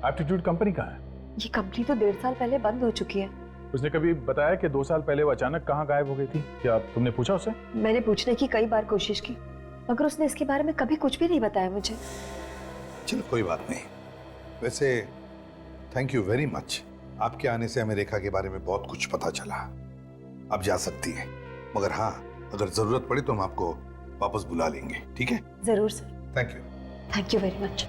एप्टीट्यूड कंपनी कहाँ है? ये कंपनी तो 1.5 साल पहले बंद हो चुकी है। उसने कभी बताया कि 2 साल पहले वो अचानक कहाँ गायब हो गई थी? क्या तुमने पूछा उससे? मैंने पूछने की कई बार कोशिश की, मगर उसने इसके बारे में कभी कुछ भी नहीं बताया मुझे। चलो कोई बात नहीं। वैसे थैंक यू वेरी मच। आपके आने से हमें रेखा के बारे में बहुत कुछ पता चला। आप जा सकती हैं, मगर हाँ, अगर जरूरत पड़ी तो हम आपको वापस बुला लेंगे, ठीक है? जरूर sir. Thank you. Thank you very much.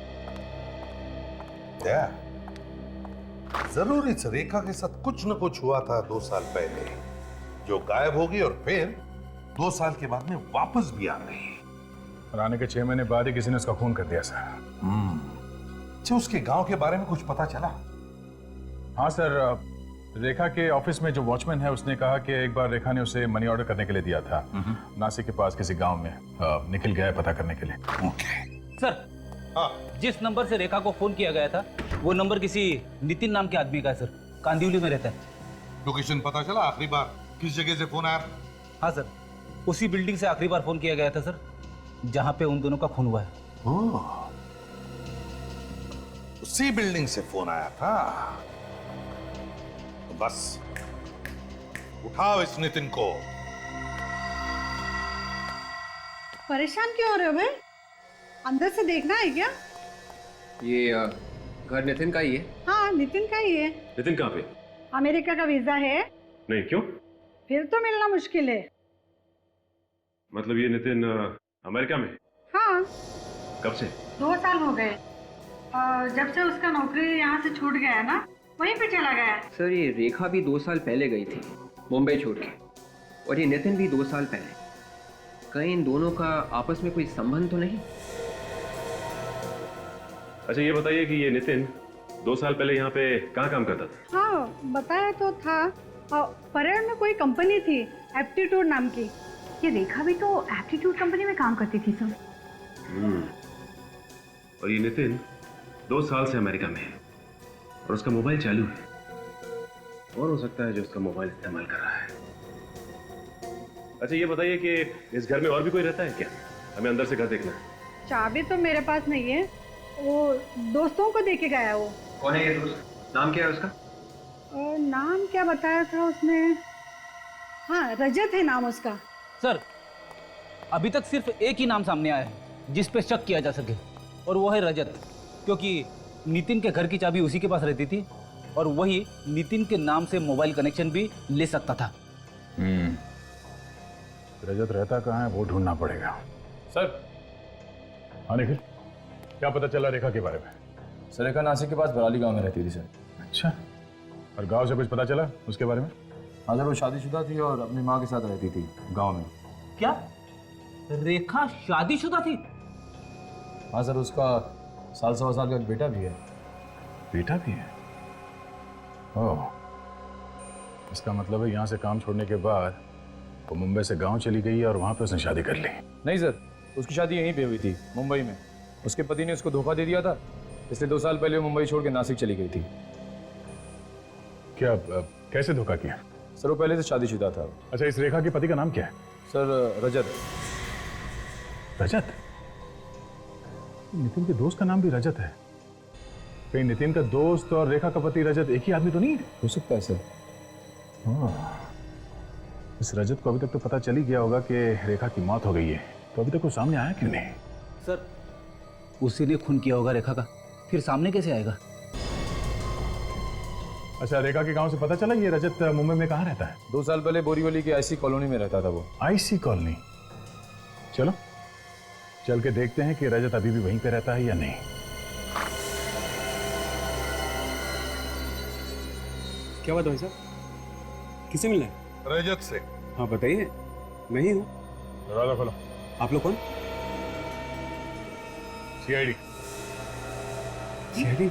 जरूर इस रेखा के साथ कुछ न कुछ हुआ था 2 साल पहले, जो गायब होगी और फिर 2 साल के बाद में वापस भी आ गई। और आने के 6 महीने बाद ही किसी ने उसका खून कर दिया सर। अच्छा, उसके गांव के बारे में कुछ पता चला? हाँ सर, रेखा के ऑफिस में जो वॉचमैन है उसने कहा कि एक बार रेखा ने उसे मनी ऑर्डर करने के लिए दिया था नासिक के पास किसी गांव में। निखिल गया है पता करने के लिए। ओके सर, जिस नंबर से रेखा को फोन किया गया था वो नंबर किसी नितिन नाम के आदमी का है सर, कांदिवली में रहता है। लोकेशन पता चला? आखिरी बार किस जगह से फोन आया? हाँ सर, उसी बिल्डिंग से आखिरी बार फोन किया गया था सर, जहां पे उन दोनों का खून हुआ है। उसी बिल्डिंग से फोन आया था? तो बस उठाओ इस नितिन को। परेशान क्यों हो रहे हो भाई? अंदर से देखना है क्या? ये घर नितिन का ही है? हाँ, नितिन का ही है। नितिन कहाँ पे? अमेरिका का वीजा है। नहीं, क्यों? फिर तो मिलना मुश्किल है। मतलब ये नितिन अमेरिका में? हाँ। कब से? 2 साल हो गए। जब से उसका नौकरी यहाँ से छूट गया है ना, वहीं पे चला गया। सर, ये रेखा भी 2 साल पहले गई थी मुंबई छोड़ के, और ये नितिन भी 2 साल पहले। कहीं इन दोनों का आपस में कोई संबंध तो नहीं? अच्छा, ये बताइए कि ये नितिन 2 साल पहले यहाँ पे कहाँ काम करता था? हाँ, बताया तो था। परेड में कोई कंपनी थी एप्टीट्यूड नाम की। ये रेखा भी तो एप्टीट्यूड कंपनी में काम करती थी सर। और ये नितिन 2 साल से अमेरिका में है और उसका मोबाइल चालू है। कौन हो सकता है जो उसका मोबाइल इस्तेमाल कर रहा है? अच्छा, ये बताइए कि इस घर में और भी कोई रहता है क्या? हमें अंदर से घर देखना है। चाबी तो मेरे पास नहीं है, वो दोस्तों को देके गया। वो कौन है ये दोस्त? नाम क्या है उसका? नाम क्या बताया था उसने? हाँ, रजत है नाम उसका। सर, अभी तक सिर्फ एक ही नाम सामने आया है जिस पे शक किया जा सके, और वो है रजत, क्योंकि नितिन के घर की चाबी उसी के पास रहती थी और वही नितिन के नाम से मोबाइल कनेक्शन भी ले सकता था। रजत रहता कहाँ है वो ढूंढना पड़ेगा। सर, हाँ निखिल, क्या पता चला रेखा के बारे में? सर, रेखा नासिक के पास बराली गांव में रहती थी सर। अच्छा, और गांव से कुछ पता चला उसके बारे में? हाँ सर, वो शादीशुदा थी और अपनी माँ के साथ रहती थी गांव में। क्या रेखा शादीशुदा थी? हाँ सर, उसका 1.25 साल का एक बेटा भी है। बेटा भी है? ओह, इसका मतलब है यहाँ से काम छोड़ने के बाद वो मुंबई से गांव चली गई और वहाँ पे उसने शादी कर ली। नहीं सर, उसकी शादी यहीं पे हुई थी मुंबई में। उसके पति ने उसको धोखा दे दिया था, इसलिए 2 साल पहले वो मुंबई छोड़ के नासिक चली गई थी। क्या कैसे धोखा किया? सर, वो पहले से शादीशुदा था। अच्छा, इस रेखा के पति का नाम क्या है? सर, रजत। रजत? नितिन के दोस्त का नाम भी रजत है? कहीं नितिन का दोस्त और रेखा का पति रजत एक ही आदमी तो नहीं है? हो सकता है सर। हाँ, इस रजत को अभी तक तो पता चल ही गया होगा कि रेखा की मौत हो गई है, तो अभी तक वो सामने आया क्यों नहीं? सर, उसी ने खून किया होगा रेखा का, फिर सामने कैसे आएगा? अच्छा, रेखा के गांव से पता चला ये रजत मुंबई में कहाँ रहता है? 2 साल पहले बोरीवली की आईसी कॉलोनी में रहता था वो। IC colony? चलो चल के देखते हैं कि रजत अभी भी वहीं पे रहता है या नहीं। क्या बात भाई साहब, किससे मिलना है? रजत से। हाँ बताइए, मैं ही हूँ। दरवाजा खोलो। आप लोग कौन? सीआईडी। सीआईडी?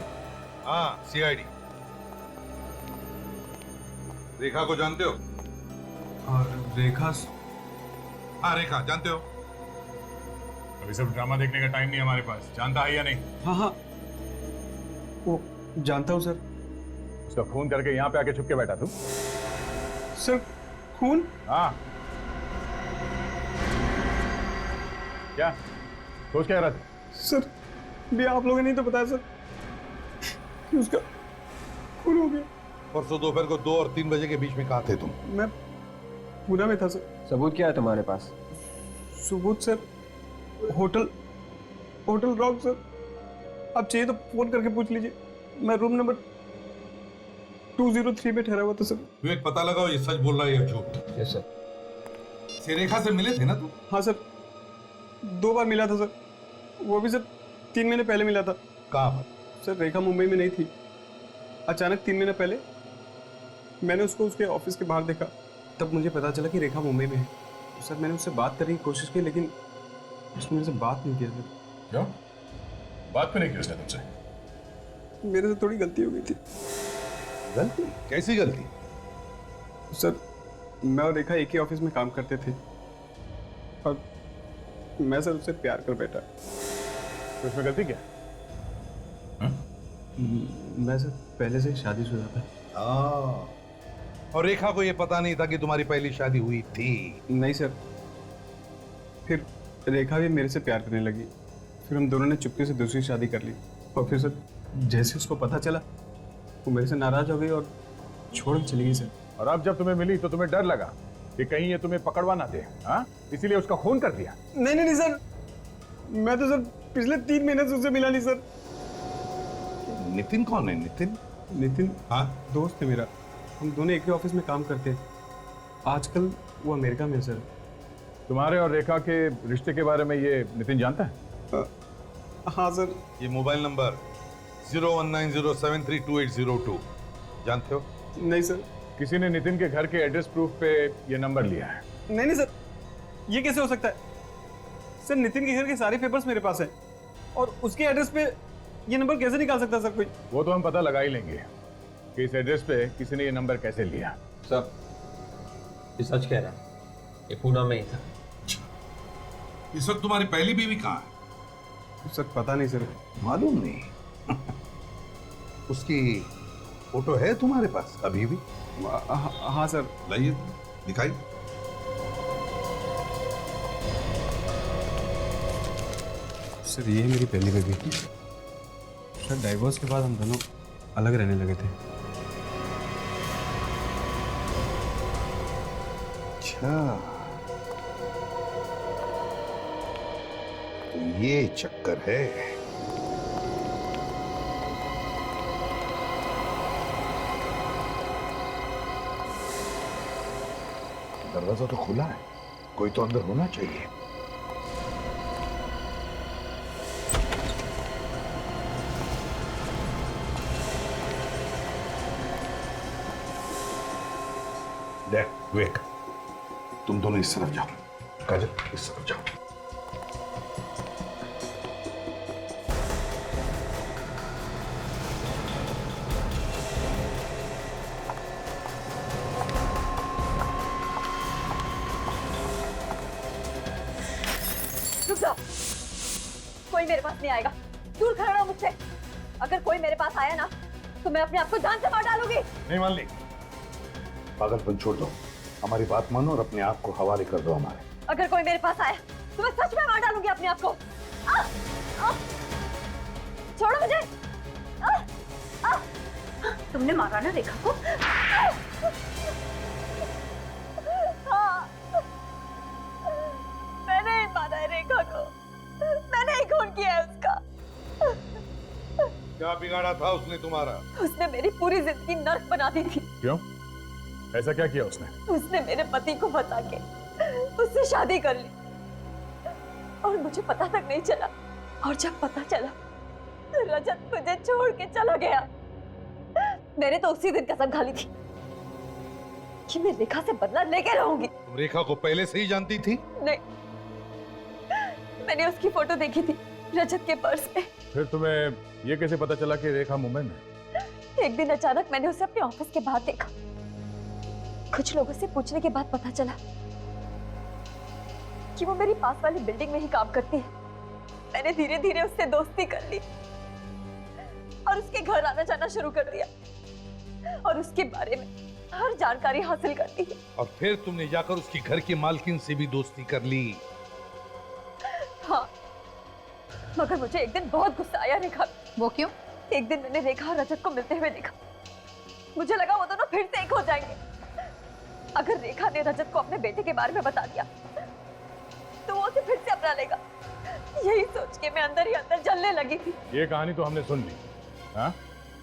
हाँ, सीआईडी। रेखा को जानते हो? और रेखा? हाँ, रेखा जानते हो? अभी सब ड्रामा देखने का टाइम नहीं है हमारे पास। जानता है या नहीं? हाँ हाँ, वो जानता हूँ सर। उसका खून करके यहाँ पे आके छुप के बैठा तू? सर खून? हाँ। क्या सोच क्या रहा था? सर भी आप लोगों ने नहीं तो बताया सर कि उसका खून हो गया। परसों दोपहर को 2 और 3 बजे के बीच में कहाँ थे तुम? मैं पूना में था सर। सबूत क्या है तुम्हारे पास? सबूत सर, होटल रॉक सर। आप चाहिए तो फोन करके पूछ लीजिए, मैं रूम नंबर 203 में ठहरा हुआ था सर। विवेक, पता लगाओ ये सच बोल रहा है या झूठ? Yes sir. रेखा से मिले थे ना तुम? हाँ सर, 2 बार मिला था सर, वो भी सर 3 महीने पहले मिला था। कहाँ पर? सर रेखा मुंबई में नहीं थी। अचानक 3 महीने पहले मैंने उसको उसके ऑफिस के बाहर देखा, तब मुझे पता चला कि रेखा मुंबई में है। सर मैंने उससे बात करने की कोशिश की, लेकिन उसने मेरे से बात नहीं किया सर। क्यों? बात क्यों नहीं की उसने तुमसे? मेरे से थोड़ी गलती हो गई थी। गलती? कैसी गलती? सर मैं और रेखा एक ही ऑफिस में काम करते थे और मैं सर उससे प्यार कर बैठा। तो इसमें गलती क्या? मैं सर पहले से शादीशुदा था। और रेखा को ये पता नहीं था कि तुम्हारी पहली शादी हुई थी? नहीं सर, फिर रेखा भी मेरे से प्यार करने लगी, फिर हम दोनों ने चुपके से दूसरी शादी कर ली। और फिर सर जैसे उसको पता चला वो मेरे से नाराज हो गई और छोड़ के चली गई सर। और अब जब तुम्हें मिली तो तुम्हें डर लगा कि कहीं ये तुम्हें पकड़वा ना दे, हाँ? इसीलिए उसका खून कर दिया? नहीं सर, मैं तो सर पिछले 3 महीने से उससे मिला नहीं सर। नितिन कौन है? नितिन? हाँ दोस्त है मेरा, हम दोनों एक ही ऑफिस में काम करते हैं। आजकल वो अमेरिका में है सर। तुम्हारे और रेखा के रिश्ते के बारे में ये नितिन जानता है? हाँ सर। ये मोबाइल नंबर 0190732802 जानते हो? नहीं सर। किसी ने नितिन के घर के एड्रेस प्रूफ पे ये नंबर लिया है। नहीं सर, ये कैसे हो सकता है? सर नितिन के घर के सारे पेपर्स मेरे पास हैं और उसके एड्रेस पे ये नंबर कैसे निकाल सकता है सर कोई? वो तो हम पता लगा ही लेंगे कि इस एड्रेस पे किसी ने ये नंबर कैसे लिया। सब ये सच कह रहा है, ये पूना में ही था। इस वक्त तुम्हारी पहली बीवी कहाँ है? सर पता नहीं सर। मालूम नहीं? उसकी फोटो है तुम्हारे पास अभी भी? हाँ सर। लाइए, दिखाई। सर ये मेरी पहली बेबी। सर डाइवोर्स के बाद हम दोनों अलग रहने लगे थे। अच्छा, तो ये चक्कर है। दरवाजा तो खुला है, कोई तो अंदर होना चाहिए। देख विवेक, तुम दोनों इस तरफ जाओ, काजल इस तरफ जाओ। रुक जाओ, कोई मेरे पास नहीं आएगा। दूर खड़ा रहो मुझसे। अगर कोई मेरे पास आया ना तो मैं अपने आप को जान से मार डालूंगी। नहीं मान ली, पागलपन छोड़ दो, हमारी बात मानो और अपने आप को हवाले कर दो हमारे। अगर कोई मेरे पास आया तो मैं सच में मार डालूंगी अपने आप को। छोड़ो मुझे। तुमने मारा ना रेखा को? हाँ, मैंने ही मारा है रेखा को, मैंने ही खून किया है उसका। क्या बिगाड़ा था उसने तुम्हारा? उसने मेरी पूरी जिंदगी नर्क बना दी थी। क्यों? ऐसा क्या किया उसने? उसने मेरे पति को फंसा के उससे शादी कर ली और मुझे पता तक नहीं चला, और जब पता चला रजत मुझे छोड़ के चला गया। मैंने तो उसी दिन कसम खा ली थी कि मैं रेखा से बदला लेके रहूंगी। तुम रेखा को पहले से ही जानती थी? नहीं, मैंने उसकी फोटो देखी थी रजत के पर्स में। फिर तुम्हें ये कैसे पता चला कि रेखा मुंबई में? एक दिन अचानक मैंने उसे अपने ऑफिस के बाहर देखा। कुछ लोगों से पूछने के बाद पता चला कि वो मेरी पास वाली बिल्डिंग में ही काम करती है। मैंने धीरे धीरे उससे दोस्ती कर ली और उसके घर आना जाना शुरू कर दिया और उसके बारे में हर जानकारी हासिल कर ली। और फिर तुमने जाकर उसकी घर की मालकिन से भी दोस्ती कर ली? हाँ, मगर मुझे एक दिन बहुत गुस्सा आया रेखा। वो क्यों? एक दिन मैंने रेखा और रजत को मिलते हुए देखा। मुझे लगा वो दोनों फिर से एक हो जाएंगे। अगर रेखा ने रजत को अपने बेटे के बारे में बता दिया तो वो उसे फिर से अपना लेगा। यही सोच के मैं अंदर ही अंदर जलने लगी थी। ये कहानी तो हमने सुन ली। हाँ?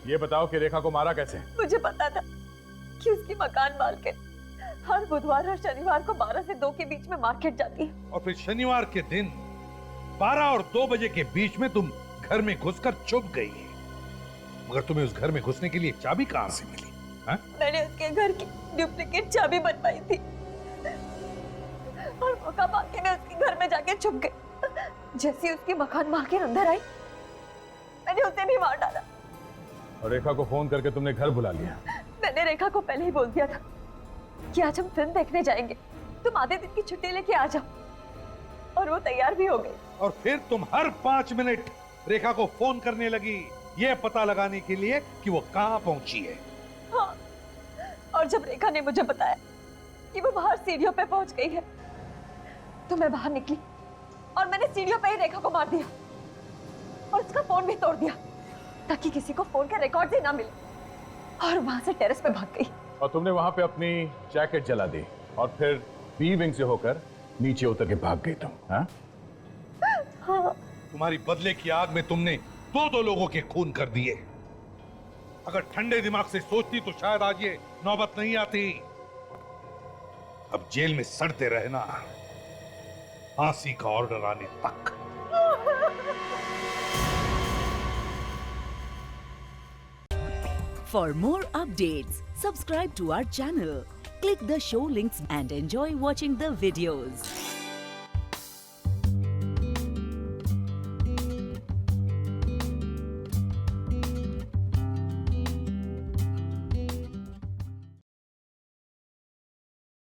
ये बताओ कि रेखा को मारा कैसे? मुझे पता था कि उसकी मकान मालकिन हर बुधवार और शनिवार को 12 से 2 के बीच में मार्केट जाती है। और फिर शनिवार के दिन 12 और 2 बजे के बीच में तुम घर में घुसकर छुप गई। मगर तुम्हें उस घर में घुसने के लिए चाबी कहां से मिली? हाँ? मैंने उसके घर की डुप्लीकेट चाबी बनवाई थी और मौका पाके मैं उसके घर में जाके छुप गई। जैसे उसकी मकान मालकिन अंदर आई, मैंने उसे भी मार डाला। और रेखा को फोन करके तुमने घर बुला लिया? मैंने रेखा को पहले ही बोल दिया था कि आज हम फिल्म देखने जाएंगे, तुम आधे दिन की छुट्टी लेके आ जाओ, और वो तैयार भी हो गई। और फिर तुम हर 5 मिनट रेखा को फोन करने लगी, ये पता लगाने के लिए कि वो कहां पहुंची है। हाँ, और जब रेखा ने मुझे बताया कि वो बाहर सीढ़ियों पे पहुंच गई है, तो मैं बाहर निकली और मैंने सीढ़ियों पे ही रेखा को मार दिया और उसका फोन भी तोड़ दिया ताकि किसी को फोन के रिकॉर्ड ही ना मिले, और वहां से टेरेस पे भाग गई। और तुमने वहां पे अपनी जैकेट जला दी और फिर बी विंग से होकर नीचे उतर के भाग गई तुम? हाँ? हाँ। तुम्हारी बदले की आग में तुमने 2 लोगों के खून कर दिए। अगर ठंडे दिमाग से सोचती तो शायद आज ये नौबत नहीं आती। अब जेल में सड़ते रहना, फांसी का ऑर्डर आने तक। For more updates, subscribe to our channel, click the show links and enjoy watching the videos.